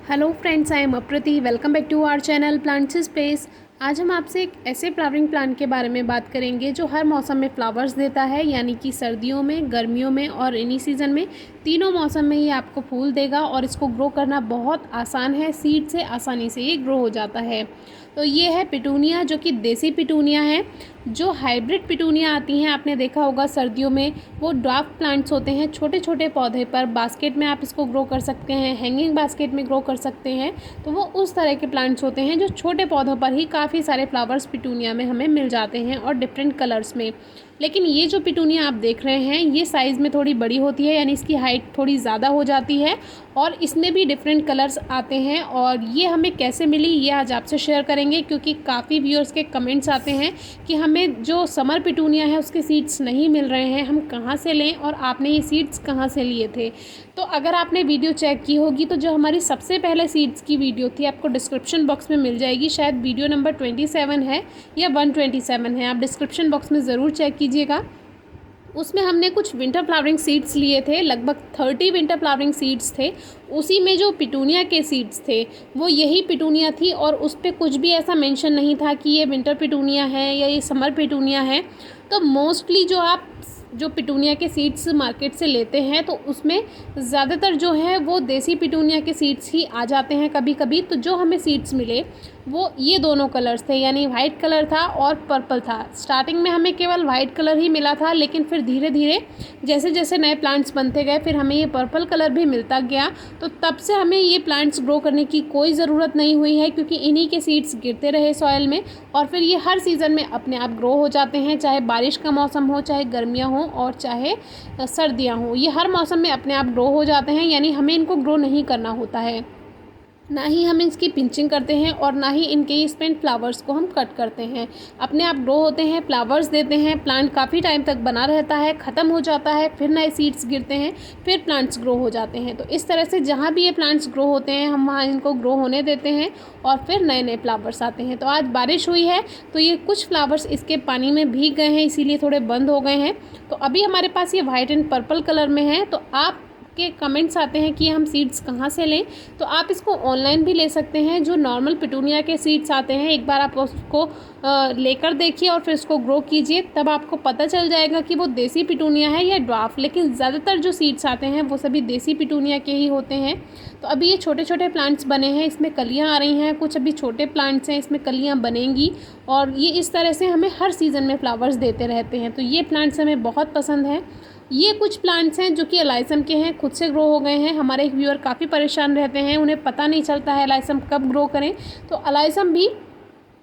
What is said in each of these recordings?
Hello friends, I am Aprati. Welcome back to our channel plants space. आज हम आपसे एक ऐसे फ्लावरिंग प्लांट के बारे में बात करेंगे जो हर मौसम में फ्लावर्स देता है, यानी कि सर्दियों में, गर्मियों में और रेनी सीज़न में। तीनों मौसम में ये आपको फूल देगा और इसको ग्रो करना बहुत आसान है। सीड से आसानी से ये ग्रो हो जाता है। तो ये है पिटूनिया, जो कि देसी पिटूनिया है। जो हाइब्रिड पिटूनिया आती हैं, आपने देखा होगा सर्दियों में, वो ड्वार्फ प्लांट्स होते हैं। छोटे छोटे पौधे पर बास्केट में आप इसको ग्रो कर सकते हैं, हैंगिंग बास्केट में ग्रो कर सकते हैं। तो वो उस तरह के प्लांट्स होते हैं जो छोटे पौधों पर ही काफ़ी सारे फ्लावर्स पिटूनिया में हमें मिल जाते हैं और डिफरेंट कलर्स में। लेकिन ये जो पिटूनिया आप देख रहे हैं, ये साइज़ में थोड़ी बड़ी होती है, यानी इसकी हाइट थोड़ी ज़्यादा हो जाती है और इसमें भी डिफरेंट कलर्स आते हैं। और ये हमें कैसे मिली, ये आज आपसे शेयर करेंगे, क्योंकि काफ़ी व्यूअर्स के कमेंट्स आते हैं कि हमें जो समर पिटूनिया है उसके सीड्स नहीं मिल रहे हैं, हम कहाँ से लें और आपने ये सीड्स कहाँ से लिए थे। तो अगर आपने वीडियो चेक की होगी तो जो हमारी सबसे पहले सीड्स की वीडियो थी, आपको डिस्क्रिप्शन बॉक्स में मिल जाएगी। शायद वीडियो नंबर 27 है या 127 है, आप डिस्क्रिप्शन बॉक्स में ज़रूर चेक कीजिएगा। उसमें हमने कुछ विंटर फ्लावरिंग सीड्स लिए थे, लगभग 30 विंटर फ्लावरिंग सीड्स थे। उसी में जो पिटूनिया के सीड्स थे वो यही पिटूनिया थी और उस पर कुछ भी ऐसा मेंशन नहीं था कि ये विंटर पिटूनिया है या ये समर पिटूनिया है। तो मोस्टली जो पिटूनिया के सीड्स मार्केट से लेते हैं तो उसमें ज़्यादातर जो है वो देसी पिटूनिया के सीड्स ही आ जाते हैं कभी कभी। तो जो हमें सीड्स मिले वो ये दोनों कलर्स थे, यानी वाइट कलर था और पर्पल था। स्टार्टिंग में हमें केवल वाइट कलर ही मिला था, लेकिन फिर धीरे धीरे जैसे जैसे नए प्लांट्स बनते गए फिर हमें ये पर्पल कलर भी मिलता गया। तो तब से हमें ये प्लांट्स ग्रो करने की कोई ज़रूरत नहीं हुई है, क्योंकि इन्हीं के सीड्स गिरते रहे सॉइल में और फिर ये हर सीज़न में अपने आप ग्रो हो जाते हैं। चाहे बारिश का मौसम हो, चाहे गर्मियाँ हों और चाहे सर्दियाँ हों, ये हर मौसम में अपने आप ग्रो हो जाते हैं। यानी हमें इनको ग्रो नहीं करना होता है, ना ही हम इसकी पिंचिंग करते हैं और ना ही इनके स्पेंट फ्लावर्स को हम कट करते हैं। अपने आप ग्रो होते हैं, फ्लावर्स देते हैं, प्लांट काफ़ी टाइम तक बना रहता है, ख़त्म हो जाता है, फिर नए सीड्स गिरते हैं, फिर प्लांट्स ग्रो हो जाते हैं। तो इस तरह से जहाँ भी ये प्लांट्स ग्रो होते हैं हम वहाँ इनको ग्रो होने देते हैं और फिर नए नए फ्लावर्स आते हैं। तो आज बारिश हुई है तो ये कुछ फ्लावर्स इसके पानी में भीग गए हैं, इसीलिए थोड़े बंद हो गए हैं। तो अभी हमारे पास ये वाइट एंड पर्पल कलर में है। तो आप के कमेंट्स आते हैं कि हम सीड्स कहाँ से लें, तो आप इसको ऑनलाइन भी ले सकते हैं। जो नॉर्मल पिटूनिया के सीड्स आते हैं, एक बार आप उसको लेकर देखिए और फिर उसको ग्रो कीजिए, तब आपको पता चल जाएगा कि वो देसी पिटूनिया है या ड्वार्फ। लेकिन ज़्यादातर जो सीड्स आते हैं वो सभी देसी पिटूनिया के ही होते हैं। तो अभी ये छोटे छोटे प्लांट्स बने हैं, इसमें कलियाँ आ रही हैं, कुछ अभी छोटे प्लांट्स हैं, इसमें कलियाँ बनेंगी और ये इस तरह से हमें हर सीज़न में फ्लावर्स देते रहते हैं। तो ये प्लांट्स हमें बहुत पसंद है। ये कुछ प्लांट्स हैं जो कि एलाइसम के हैं, खुद से ग्रो हो गए हैं। हमारे एक व्यूअर काफ़ी परेशान रहते हैं, उन्हें पता नहीं चलता है एलाइसम कब ग्रो करें। तो एलाइसम भी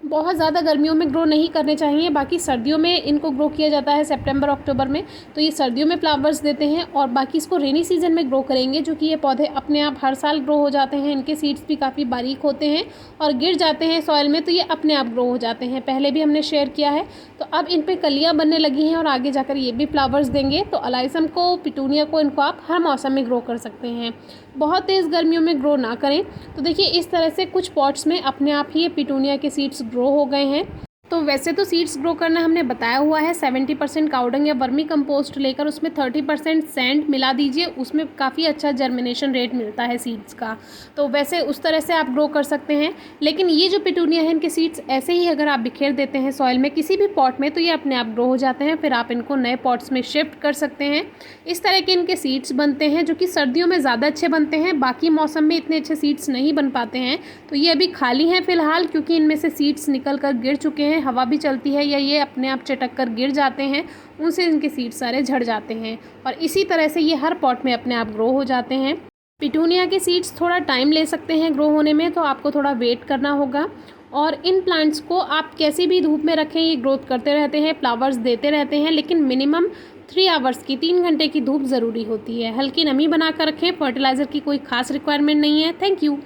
बहुत ज़्यादा गर्मियों में ग्रो नहीं करने चाहिए, बाकी सर्दियों में इनको ग्रो किया जाता है सितंबर अक्टूबर में। तो ये सर्दियों में फ्लावर्स देते हैं और बाकी इसको रेनी सीजन में ग्रो करेंगे, जो कि ये पौधे अपने आप हर साल ग्रो हो जाते हैं। इनके सीड्स भी काफ़ी बारीक होते हैं और गिर जाते हैं सॉइल में तो ये अपने आप ग्रो हो जाते हैं, पहले भी हमने शेयर किया है। तो अब इन पर कलियाँ बनने लगी हैं और आगे जाकर ये भी फ्लावर्स देंगे। तो एलाइसम को, पिटूनिया को, इनको आप हर मौसम में ग्रो कर सकते हैं, बहुत तेज़ गर्मियों में ग्रो ना करें। तो देखिए इस तरह से कुछ पॉट्स में अपने आप ही ये पिटूनिया के सीड्स ग्रो हो गए हैं। तो वैसे तो सीड्स ग्रो करना हमने बताया हुआ है, 70% काउडंग या वर्मी कंपोस्ट लेकर उसमें 30% सैंड मिला दीजिए, उसमें काफ़ी अच्छा जर्मिनेशन रेट मिलता है सीड्स का। तो वैसे उस तरह से आप ग्रो कर सकते हैं। लेकिन ये जो पिटूनिया है, इनके सीड्स ऐसे ही अगर आप बिखेर देते हैं सॉइल में किसी भी पॉट में तो ये अपने आप ग्रो हो जाते हैं, फिर आप इनको नए पॉट्स में शिफ्ट कर सकते हैं। इस तरह के इनके सीड्स बनते हैं जो कि सर्दियों में ज़्यादा अच्छे बनते हैं, बाकी मौसम में इतने अच्छे सीड्स नहीं बन पाते हैं। तो ये अभी खाली हैं फ़िलहाल, क्योंकि इनमें से सीड्स निकल कर गिर चुके हैं, हवा भी चलती है या ये अपने आप चटक कर गिर जाते हैं, उनसे इनके सीड्स सारे झड़ जाते हैं और इसी तरह से ये हर पॉट में अपने आप ग्रो हो जाते हैं। पिटूनिया के सीड्स थोड़ा टाइम ले सकते हैं ग्रो होने में, तो आपको थोड़ा वेट करना होगा। और इन प्लांट्स को आप कैसी भी धूप में रखें, ये ग्रोथ करते रहते हैं, फ्लावर्स देते रहते हैं, लेकिन मिनिमम 3 आवर्स की, 3 घंटे की धूप ज़रूरी होती है। हल्की नमी बना कर रखें, फर्टिलाइज़र की कोई खास रिक्वायरमेंट नहीं है। Thank you.